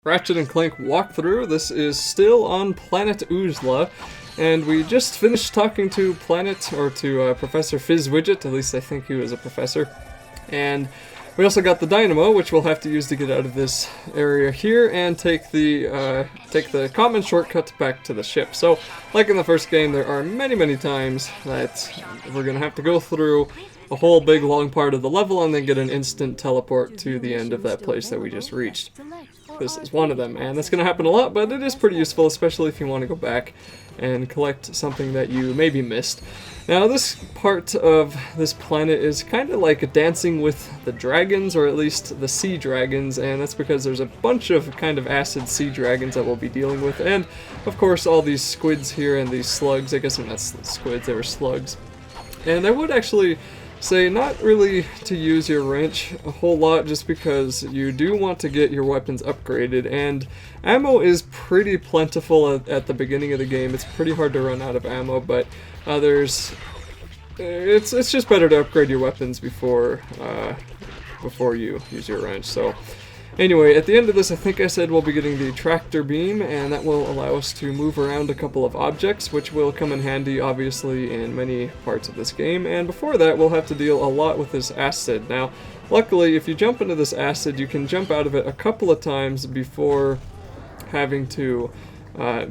Ratchet and Clank walkthrough. This is still on planet Oozla, and we just finished talking to Professor Fizzwidget, at least I think he was a professor, and we also got the dynamo, which we'll have to use to get out of this area here and take the common shortcut back to the ship. So, like in the first game, there are many times that we're going to have to go through a whole big long part of the level and then get an instant teleport to the end of that place that we just reached. This is one of them, and that's going to happen a lot, but it is pretty useful, especially if you want to go back and collect something that you maybe missed. Now, this part of this planet is kind of like dancing with the dragons, or at least the sea dragons, and that's because there's a bunch of kind of acid sea dragons that we'll be dealing with, and of course all these squids here and these slugs. I guess they're not squids, they were slugs. And I would actually say not really to use your wrench a whole lot, just because you do want to get your weapons upgraded, and ammo is pretty plentiful at the beginning of the game. It's pretty hard to run out of ammo, but it's just better to upgrade your weapons before you use your wrench. So anyway, at the end of this, I think I said we'll be getting the tractor beam, and that will allow us to move around a couple of objects, which will come in handy, obviously, in many parts of this game. And before that, we'll have to deal a lot with this acid. Now, luckily, if you jump into this acid, you can jump out of it a couple of times before having to,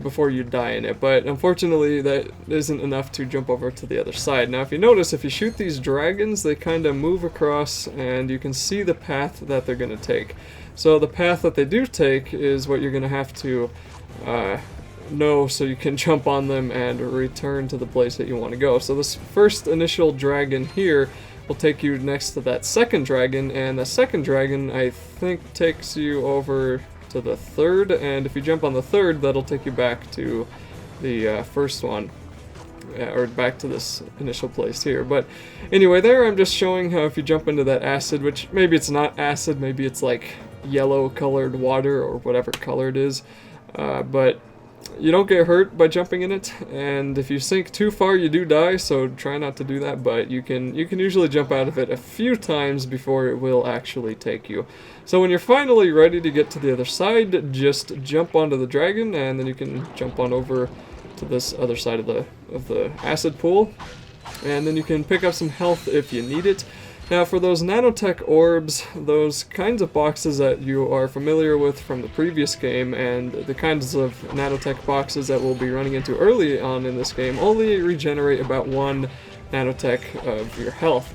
before you die in it. But unfortunately, that isn't enough to jump over to the other side. Now, if you notice, if you shoot these dragons, they kind of move across, and you can see the path that they're going to take. So the path that they do take is what you're going to have to know, so you can jump on them and return to the place that you want to go. So this first initial dragon here will take you next to that second dragon, and the second dragon, I think, takes you over to the third, and if you jump on the third, that'll take you back to the first one. Or back to this initial place here. But anyway, there I'm just showing how if you jump into that acid, which maybe it's not acid, maybe it's like yellow colored water or whatever color it is, but you don't get hurt by jumping in it, and if you sink too far you do die, so try not to do that, but you can usually jump out of it a few times before it will actually take you. So when you're finally ready to get to the other side, just jump onto the dragon, and then you can jump on over to this other side of the acid pool, and then you can pick up some health if you need it. Now, for those nanotech orbs, those kinds of boxes that you are familiar with from the previous game, and the kinds of nanotech boxes that we'll be running into early on in this game, only regenerate about 1 nanotech of your health.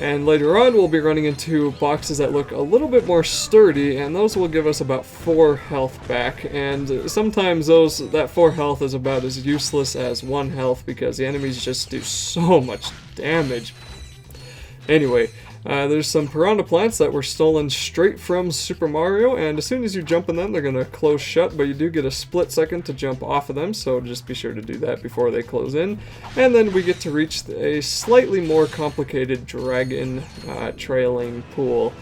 And later on, we'll be running into boxes that look a little bit more sturdy, and those will give us about 4 health back. And sometimes that 4 health is about as useless as 1 health, because the enemies just do so much damage. Anyway, there's some piranha plants that were stolen straight from Super Mario, and as soon as you jump in them, they're going to close shut, but you do get a split second to jump off of them, so just be sure to do that before they close in. And then we get to reach a slightly more complicated dragon trailing pool.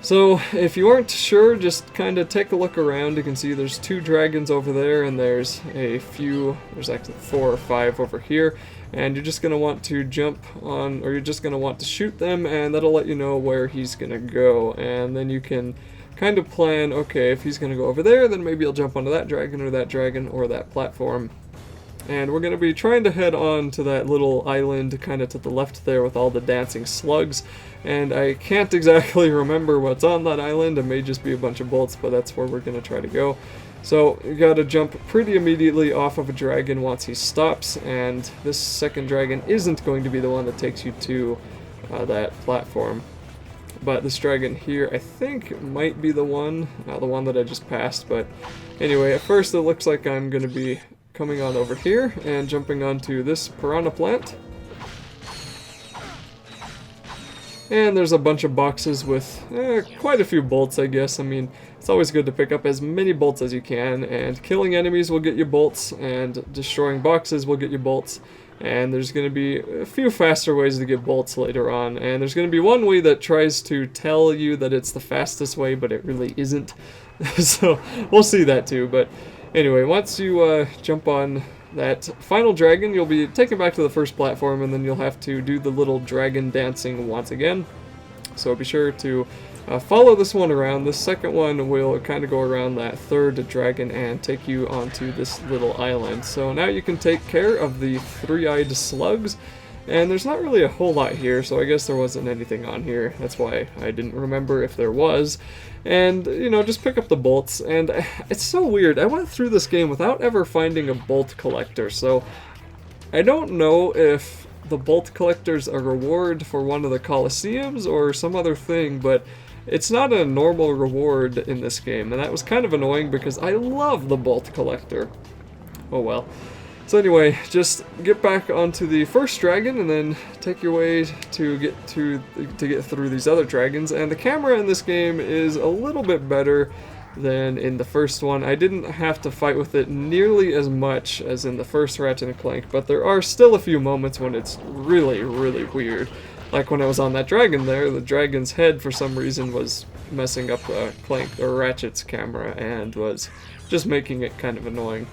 So if you aren't sure, just kind of take a look around. You can see there's 2 dragons over there, and there's actually 4 or 5 over here. And you're just going to want to jump on, or you're just going to want to shoot them, and that'll let you know where he's going to go. And then you can kind of plan, okay, if he's going to go over there, then maybe I'll jump onto that dragon or that platform. And we're going to be trying to head on to that little island kind of to the left there with all the dancing slugs. And I can't exactly remember what's on that island. It may just be a bunch of bolts, but that's where we're going to try to go. So you got to jump pretty immediately off of a dragon once he stops, and this second dragon isn't going to be the one that takes you to that platform. But this dragon here, I think, might be the one that I just passed. But anyway, at first it looks like I'm going to be coming on over here and jumping onto this piranha plant. And there's a bunch of boxes with quite a few bolts, I guess. I mean, it's always good to pick up as many bolts as you can, and killing enemies will get you bolts, and destroying boxes will get you bolts. And there's going to be a few faster ways to get bolts later on, and there's going to be one way that tries to tell you that it's the fastest way, but it really isn't. So we'll see that too. But anyway, once you jump on that final dragon, you'll be taken back to the first platform, and then you'll have to do the little dragon dancing once again. So be sure to Follow this one around. This second one will kind of go around that third dragon and take you onto this little island. So now you can take care of the three-eyed slugs, and there's not really a whole lot here, so I guess there wasn't anything on here. That's why I didn't remember if there was. And, you know, just pick up the bolts, and it's so weird. I went through this game without ever finding a bolt collector, so I don't know if the bolt collector's a reward for one of the Colosseums or some other thing, but it's not a normal reward in this game, and that was kind of annoying because I love the bolt collector. Oh well. So anyway, just get back onto the first dragon and then take your way to get through these other dragons. And the camera in this game is a little bit better than in the first one. I didn't have to fight with it nearly as much as in the first Ratchet and Clank, but there are still a few moments when it's really, really weird. Like when I was on that dragon there, the dragon's head for some reason was messing up Clank or Ratchet's camera and was just making it kind of annoying.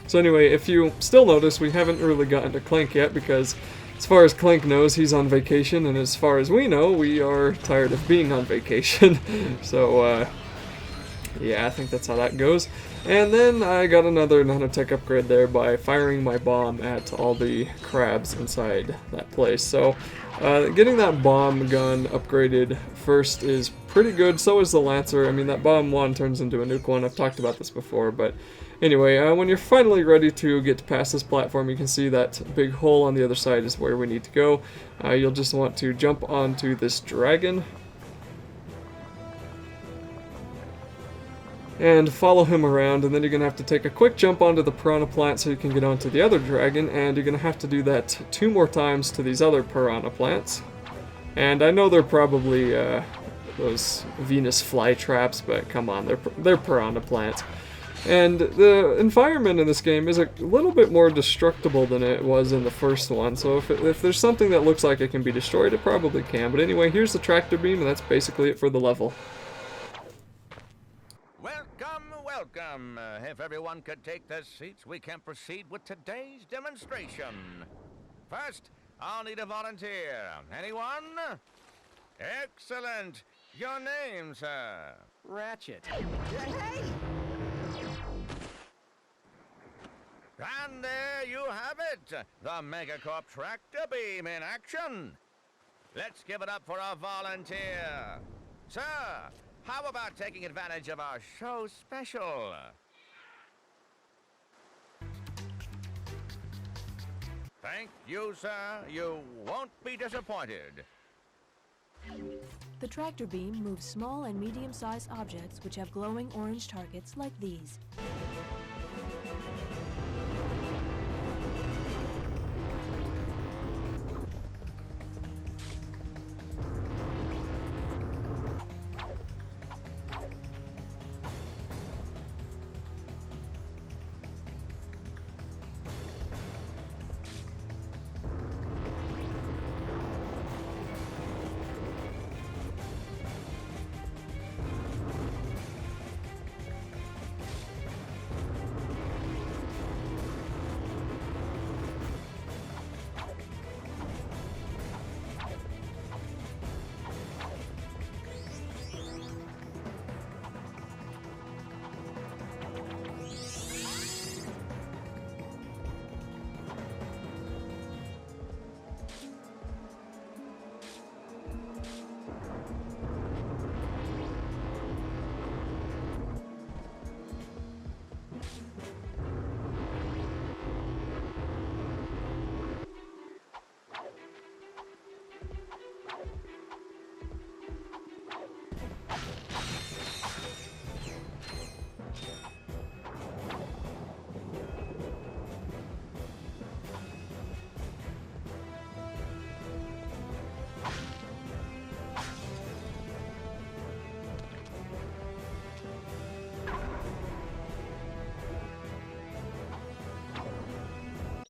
So anyway, if you still notice, we haven't really gotten to Clank yet because as far as Clank knows, he's on vacation, and as far as we know, we are tired of being on vacation. So yeah, I think that's how that goes. And then I got another nanotech upgrade there by firing my bomb at all the crabs inside that place. So getting that bomb gun upgraded first is pretty good. So is the Lancer. I mean, that bomb one turns into a nuke one. I've talked about this before, but anyway, when you're finally ready to get past this platform, you can see that big hole on the other side is where we need to go. You'll just want to jump onto this dragon and follow him around, and then you're going to have to take a quick jump onto the piranha plant so you can get onto the other dragon, and you're going to have to do that 2 more times to these other piranha plants. And I know they're probably those Venus flytraps, but come on, they're piranha plants. And the environment in this game is a little bit more destructible than it was in the first one, so if there's something that looks like it can be destroyed, it probably can. But anyway, here's the tractor beam, and that's basically it for the level. Welcome. If everyone could take their seats, we can proceed with today's demonstration. First, I'll need a volunteer. Anyone? Excellent. Your name, sir? Ratchet. Hey! And there you have it, the Megacorp tractor beam in action. Let's give it up for our volunteer. Sir, how about taking advantage of our show special? Thank you, sir. You won't be disappointed. The tractor beam moves small and medium-sized objects which have glowing orange targets like these.